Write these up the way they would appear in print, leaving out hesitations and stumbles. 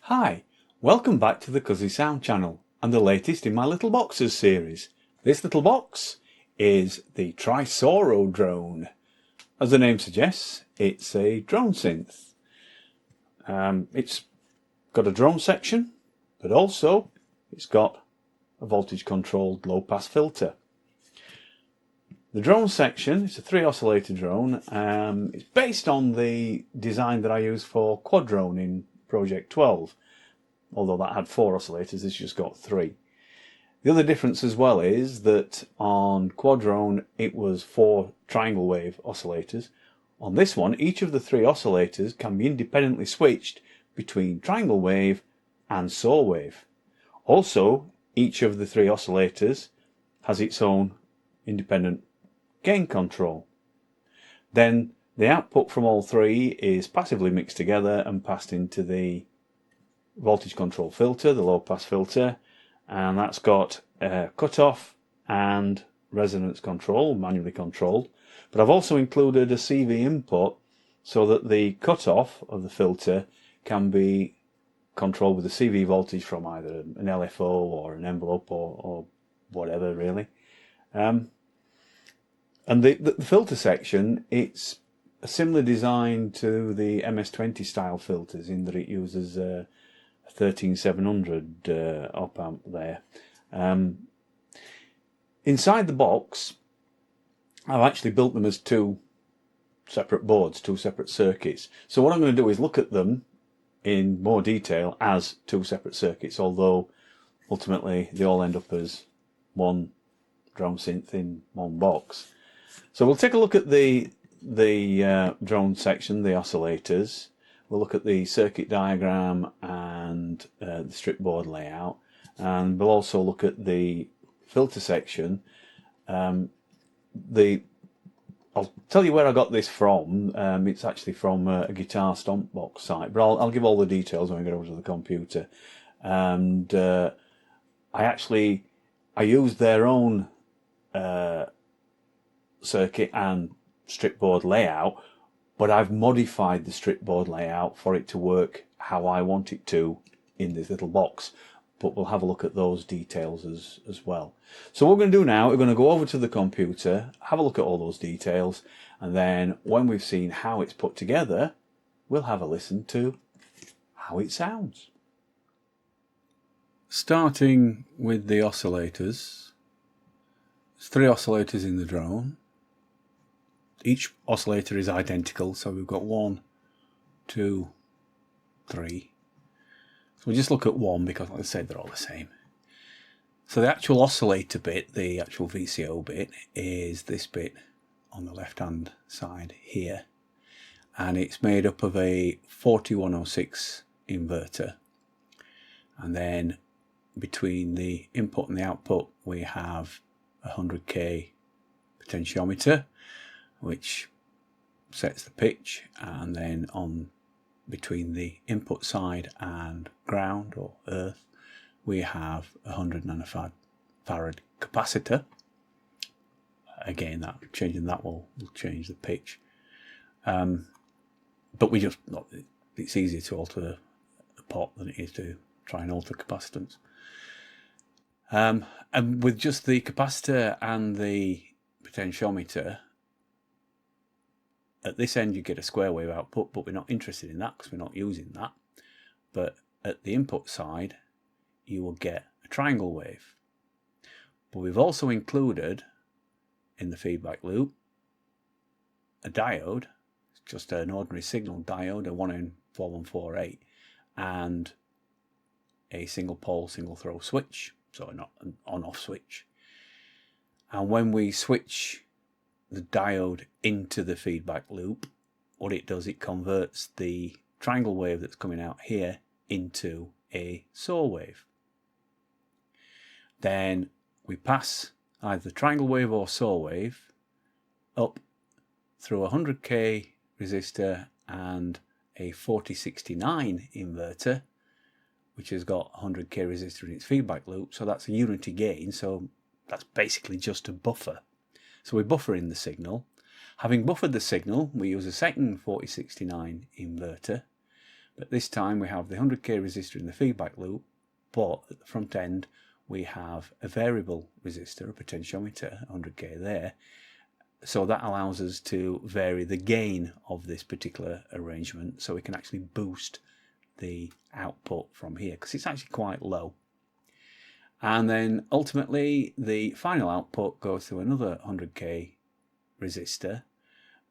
Hi, welcome back to the Cuzzy Sound channel and the latest in my Little Boxes series. This little box is the Trisawrodrone. As the name suggests, it's a drone synth. It's got a drone section, but also it's got a voltage controlled low pass filter. The drone section is a 3 oscillator drone. It's based on the design that I use for Quadrone in Project 12. Although that had 4 oscillators, this just got 3. The other difference as well is that on Quadrone it was 4 triangle wave oscillators. On this one, each of the 3 oscillators can be independently switched between triangle wave and saw wave. Also, each of the 3 oscillators has its own independent gain control. Then the output from all 3 is passively mixed together and passed into the voltage control filter, the low pass filter, and that's got cutoff and resonance control, manually controlled. But I've also included a CV input so that the cutoff of the filter can be controlled with a CV voltage from either an LFO or an envelope or whatever really. And the filter section, it's a similar design to the MS-20 style filters in that it uses 13700 op amp there. Inside the box I've actually built them as 2 separate boards, 2 separate circuits. So what I'm going to do is look at them in more detail as 2 separate circuits, although ultimately they all end up as one drone synth in one box. So we'll take a look at the drone section, the oscillators. We'll look at the circuit diagram and the strip board layout, and we'll also look at the filter section. I'll tell you where I got this from. It's actually from a Guitar Stomp Box site, but I'll give all the details when we get over to the computer. And I used their own circuit and strip board layout, but I've modified the strip board layout for it to work how I want it to in this little box. But we'll have a look at those details as well. So what we're going to do now, we're going to go over to the computer, have a look at all those details, and then when we've seen how it's put together, we'll have a listen to how it sounds. Starting with the oscillators, there's 3 oscillators in the drone. Each oscillator is identical, so we've got 1, 2, 3. So we'll just look at 1 because, like I said, they're all the same. So the actual oscillator bit, the actual VCO bit, is this bit on the left hand side here, and it's made up of a 4106 inverter, and then between the input and the output we have a 100k potentiometer, which sets the pitch, and then on between the input side and ground or earth we have a 100 nanofarad capacitor. Again, that changing that will change the pitch, but it's easier to alter a pot than it is to try and alter capacitance. And with just the capacitor and the potentiometer, at this end you get a square wave output, but we're not interested in that because we're not using that. But at the input side you will get a triangle wave. But we've also included in the feedback loop a diode, just an ordinary signal diode, a 1N4148, and a single pole single throw switch, so not an on-off switch. And when we switch the diode into the feedback loop, what it does, it converts the triangle wave that's coming out here into a saw wave. Then we pass either the triangle wave or saw wave up through a 100k resistor and a 4069 inverter, which has got 100k resistor in its feedback loop, so that's a unity gain, so that's basically just a buffer. So we buffer in the signal. Having buffered the signal, we use a second 4069 inverter, But this time we have the 100k resistor in the feedback loop, but at the front end we have a variable resistor, a potentiometer, 100k there. So that allows us to vary the gain of this particular arrangement, so we can actually boost the output from here, because it's actually quite low. And then ultimately the final output goes to another 100k resistor,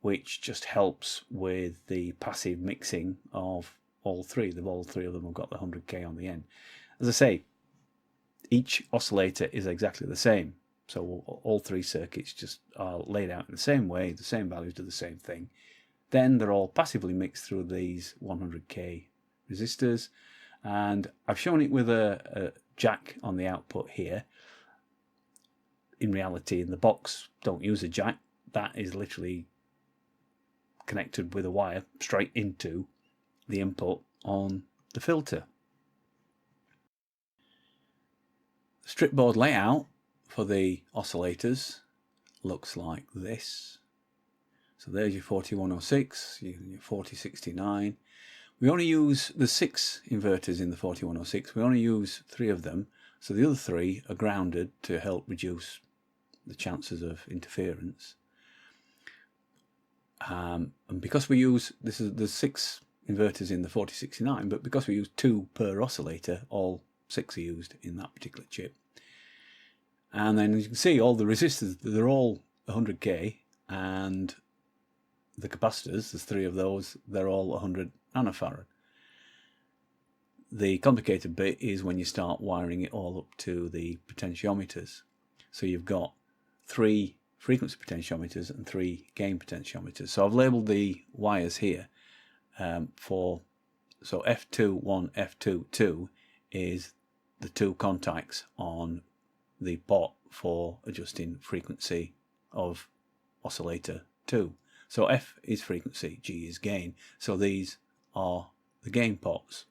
which just helps with the passive mixing of all three. All three of them have got the 100k on the end. As I say, each oscillator is exactly the same. So all three circuits just are laid out in the same way, the same values do the same thing. Then they're all passively mixed through these 100k resistors. And I've shown it with a jack on the output here. In reality, in the box, don't use a jack. That is literally connected with a wire straight into the input on the filter. Strip board layout for the oscillators looks like this. So there's your 4106, your 4069. We only use the 6 inverters in the 4106. We only use 3 of them, so the other 3 are grounded to help reduce the chances of interference. And because we use, there's 6 inverters in the 4069, but because we use 2 per oscillator, all 6 are used in that particular chip. And then as you can see, all the resistors, they're all 100k, and the capacitors, there's 3 of those, they're all 100 nanofarad. The complicated bit is when you start wiring it all up to the potentiometers. So you've got 3 frequency potentiometers and 3 gain potentiometers. So I've labelled the wires here so F2, 1, F2, 2 is the 2 contacts on the pot for adjusting frequency of oscillator 2. So F is frequency, G is gain. So these are the gain pots.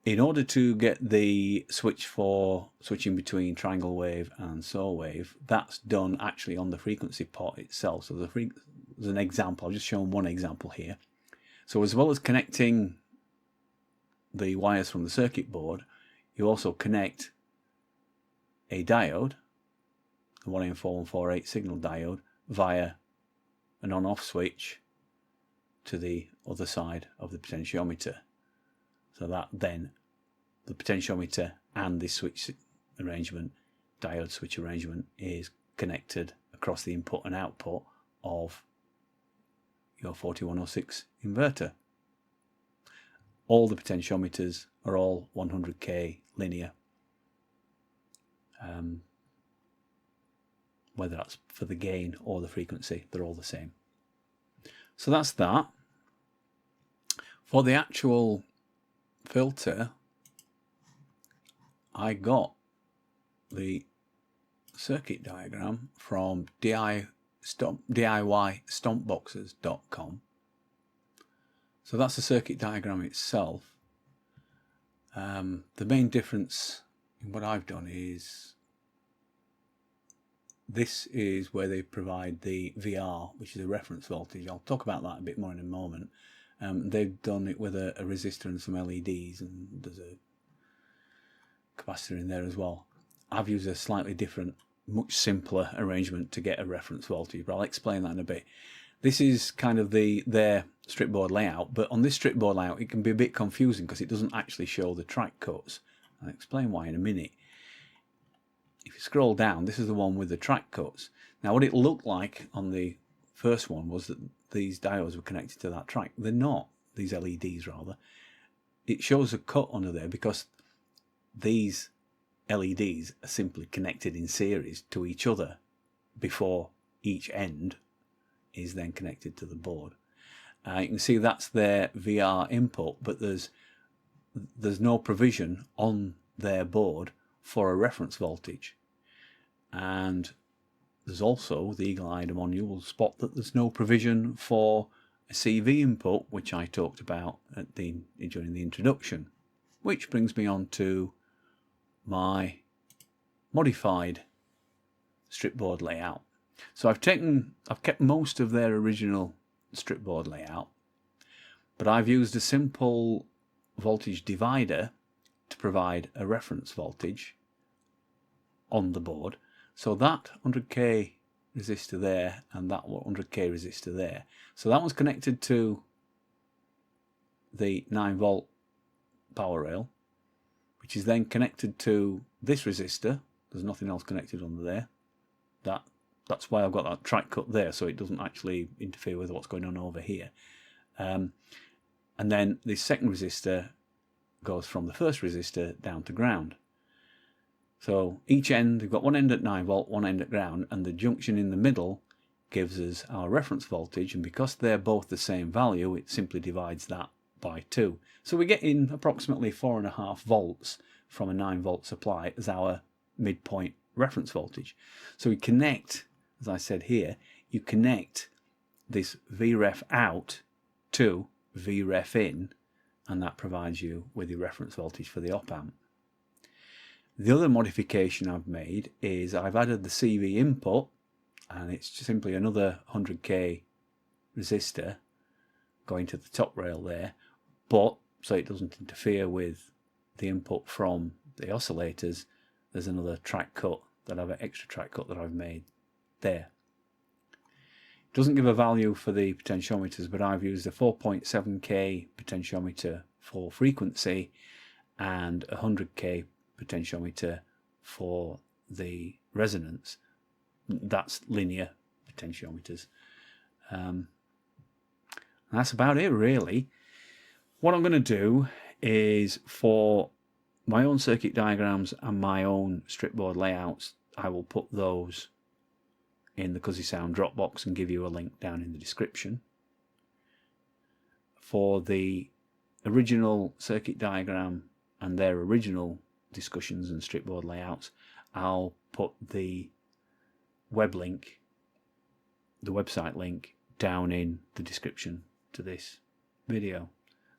In order to get the switch for switching between triangle wave and saw wave, that's done actually on the frequency pot itself. So there's an example, I've just shown one example here. So as well as connecting the wires from the circuit board, you also connect a diode, a 1N4148 signal diode, via an on-off switch to the other side of the potentiometer. So that then the potentiometer and this switch arrangement, diode switch arrangement, is connected across the input and output of your 4106 inverter. All the potentiometers are all 100k linear. Whether that's for the gain or the frequency, they're all the same. So that's that. For the actual filter, I the circuit diagram from DIYStompboxes.com. So that's the circuit diagram itself. The main difference in what I've done is this is where they provide the VR, which is a reference voltage. I'll talk about that a bit more in a moment. They've done it with a resistor and some LEDs, and there's a capacitor in there as well. I've used a slightly different, much simpler arrangement to get a reference voltage, but I'll explain that in a bit. This is kind of their strip board layout, but on this strip board layout it can be a bit confusing because it doesn't actually show the track cuts. I'll explain why in a minute. If you scroll down, this is the one with the track cuts. Now what it looked like on the first one was that these diodes were connected to that track. They're not, these LEDs rather. It shows a cut under there because these LEDs are simply connected in series to each other before each end is then connected to the board. You can see that's their VR input, but there's no provision on their board for a reference voltage. And there's also, the eagle-eyed among you will spot that there's no provision for a CV input, which I talked about during the introduction. Which brings me on to my modified strip board layout. So I've kept most of their original strip board layout, but I've used a simple voltage divider to provide a reference voltage on the board. So that 100k resistor there and that 100k resistor there. So that one's connected to the 9V power rail, which is then connected to this resistor. There's nothing else connected under there. That's why I've got that track cut there, so it doesn't actually interfere with what's going on over here. And then the second resistor goes from the first resistor down to ground. So each end, we've got one end at 9V, one end at ground, and the junction in the middle gives us our reference voltage, and because they're both the same value, it simply divides that by 2. So we're getting approximately 4.5 volts from a 9V supply as our midpoint reference voltage. So we connect, as I said here, you connect this VREF out to VREF in, and that provides you with your reference voltage for the op-amp. The other modification I've made is I've added the CV input, and it's simply another 100k resistor going to the top rail there, but so it doesn't interfere with the input from the oscillators, there's another track cut, that I've an extra track cut that I've made there. It doesn't give a value for the potentiometers, but I've used a 4.7k potentiometer for frequency and a 100k potentiometer for the resonance. That's linear potentiometers. That's about it really. What I'm going to do is, for my own circuit diagrams and my own stripboard layouts, I will put those in the Cuzzy Sound Dropbox and give you a link down in the description. For the original circuit diagram and their original discussions and stripboard layouts, I'll put the web link, the website link, down in the description to this video,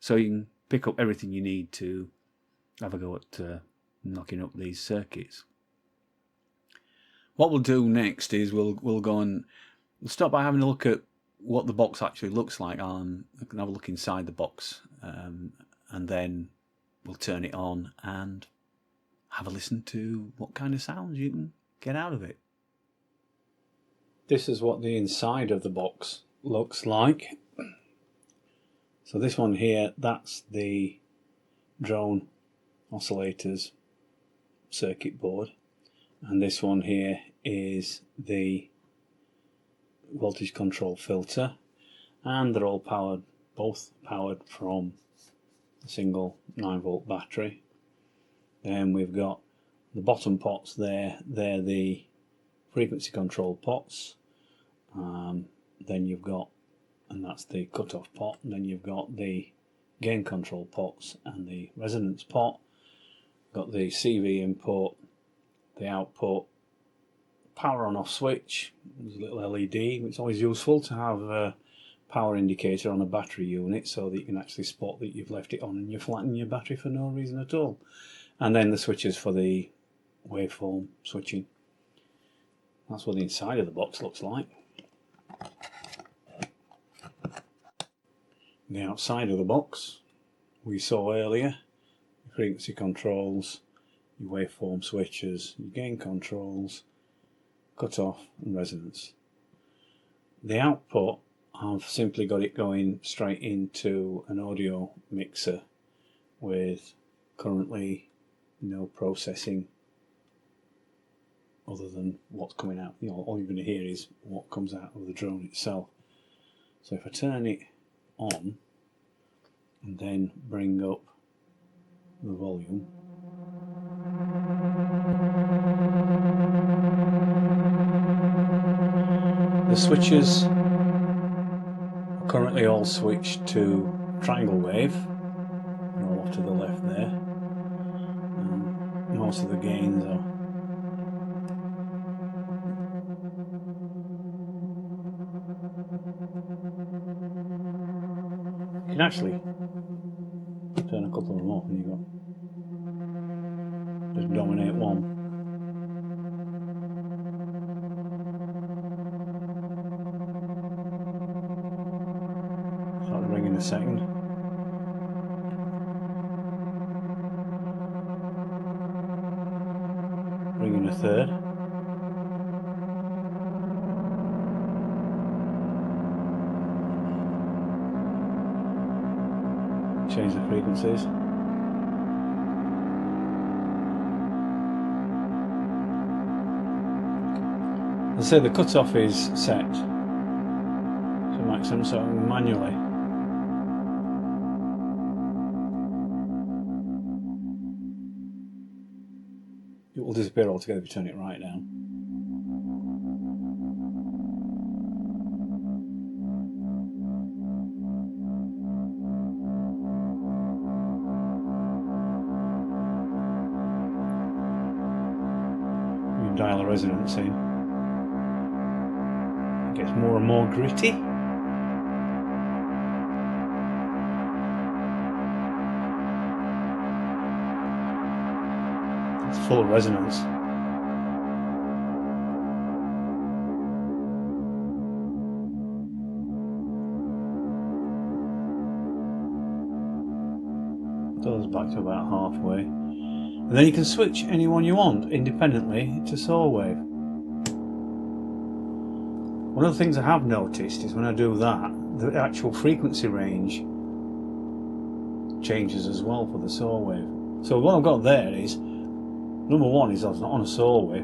so you can pick up everything you need to have a go at knocking up these circuits. What we'll do next is we'll go and we'll start by having a look at what the box actually looks like. I can have a look inside the box, and then we'll turn it on and have a listen to what kind of sounds you can get out of it. This is what the inside of the box looks like. So this one here, that's the drone oscillators circuit board, and this one here is the voltage control filter, and they're all powered, both powered from a single 9V battery. Then we've got the bottom pots there, they're the frequency control pots. Then you've got, and that's the cutoff pot, and then you've got the gain control pots and the resonance pot. Got the CV input, the output, power on off switch. There's a little LED. It's always useful to have a power indicator on a battery unit so that you can actually spot that you've left it on and you're flattening your battery for no reason at all. And then the switches for the waveform switching. That's what the inside of the box looks like. The outside of the box we saw earlier, your frequency controls, your waveform switches, your gain controls, cutoff and resonance. The output, I've simply got it going straight into an audio mixer with currently no processing other than what's coming out. You know, all you're going to hear is what comes out of the drone itself. So if I turn it on and then bring up the volume, the switches are currently all switched to triangle wave, all off to the left there, and most of the gains are you can actually turn a couple of them off and you've got just dominate one. Start ringing a second. a third. Change the frequencies. As I say, the cutoff is set to maximum, so manually. It will disappear altogether if you turn it right down. You dial the resonance in. It gets more and more gritty. It's full of resonance. Goes back to about halfway. And then you can switch any one you want independently to saw wave. One of the things I have noticed is when I do that, the actual frequency range changes as well for the saw wave. So what I've got there is, number one is it's not on a saw wave.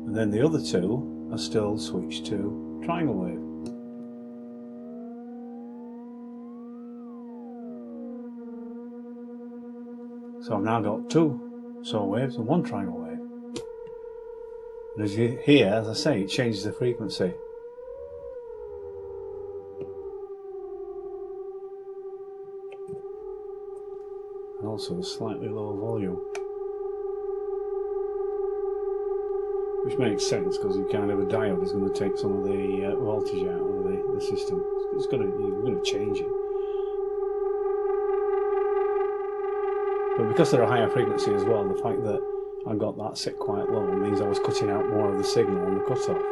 And then the other two are still switched to triangle wave. So I've now got two saw waves and one triangle wave. And as you hear, as I say, it changes the frequency. And also a slightly lower volume. Which makes sense because you kind of a diode is going to take some of the voltage out of the system. You're going to change it. But because they're a higher frequency as well, the fact that I got that set quite low means I was cutting out more of the signal on the cutoff.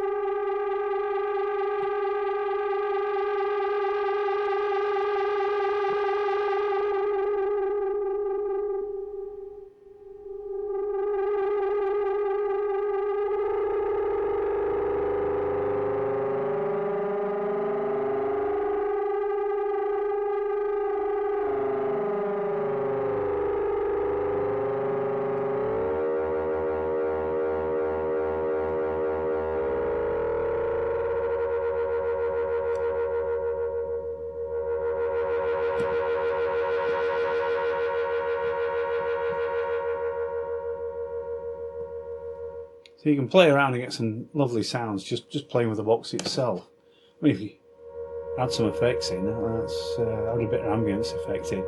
So you can play around and get some lovely sounds just playing with the box itself. I mean, if you add some effects in, that's add a bit of ambience effect in.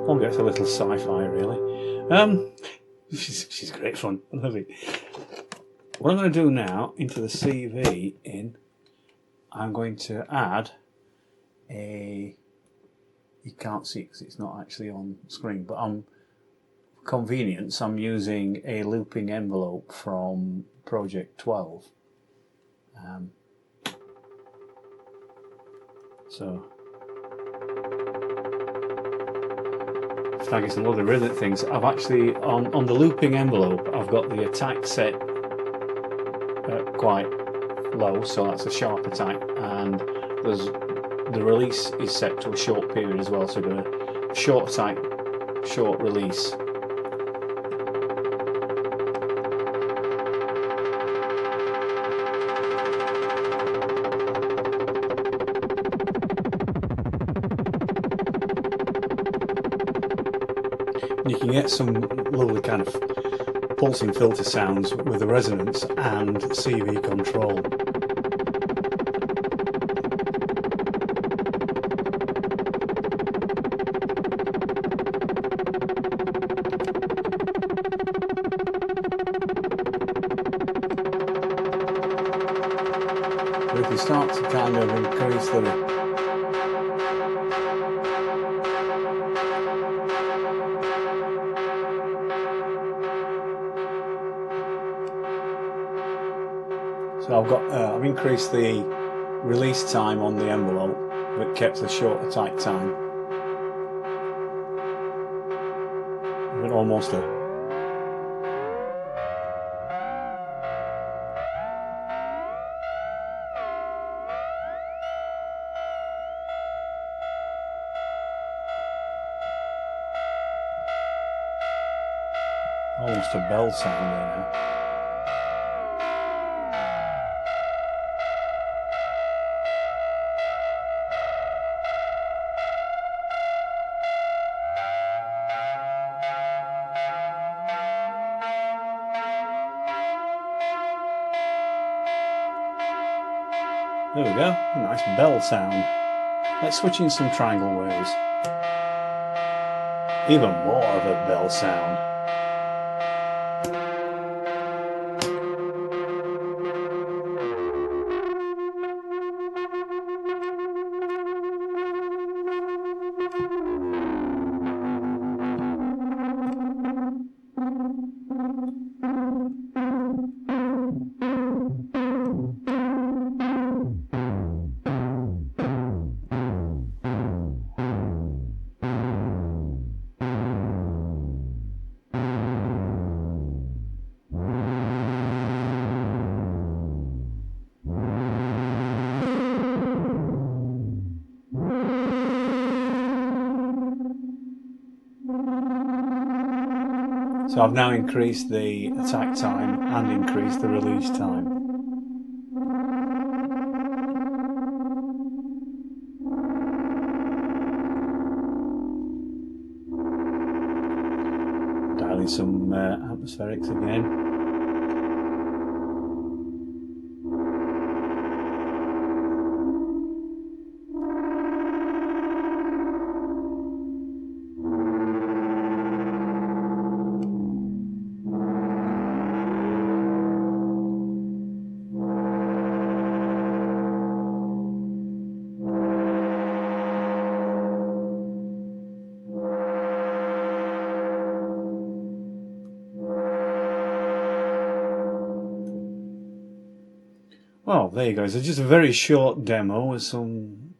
All gets a little sci-fi, really. She's great fun. I love it. What I'm going to do now into the CV I'm going to add a. You can't see it because it's not actually on screen, but for convenience, I'm using a looping envelope from Project 12. So. Tagging some other rhythm things. I've actually on the looping envelope I've got the attack set quite low, so that's a sharp attack, and the release is set to a short period as well, so we've got a short attack, short release. You can get some lovely kind of pulsing filter sounds with the resonance and CV control. So if you start to kind of increase the I've increased the release time on the envelope, but kept the shorter tight time. But almost a bell sound there now. There we go, a nice bell sound. Let's switch in some triangle waves. Even more of a bell sound. So I've now increased the attack time and increased the release time. Dialing some atmospherics again. Well, there you go. So just a very short demo with some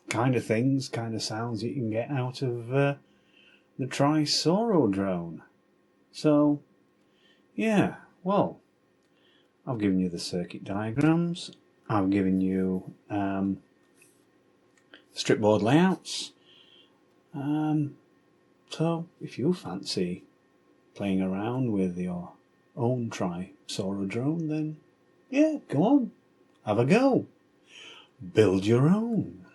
kind of things, kind of sounds you can get out of the Trisawrodrone. So, yeah, well, I've given you the circuit diagrams. I've given you stripboard layouts. So, if you fancy playing around with your own Trisawrodrone, then yeah, go on, have a go. Build your own.